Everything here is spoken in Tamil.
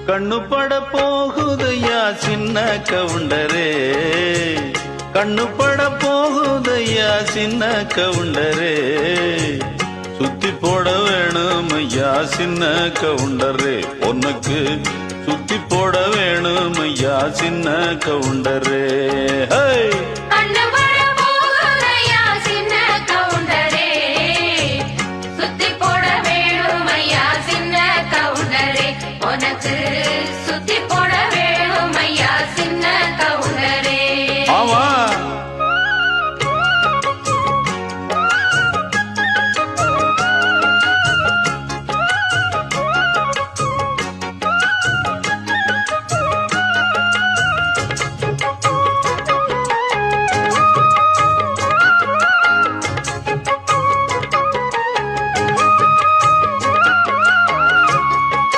கண்ணு பட போகுதையா சின்ன கவுண்டரே, கண்ணு பட போகுதையா சின்ன கவுண்டரே, சுத்தி போட வேணும் ஐயா சின்ன கவுண்டரே, உனக்கு சுத்தி போட வேணும் ஐயா சின்ன கவுண்டரே. கண்ணு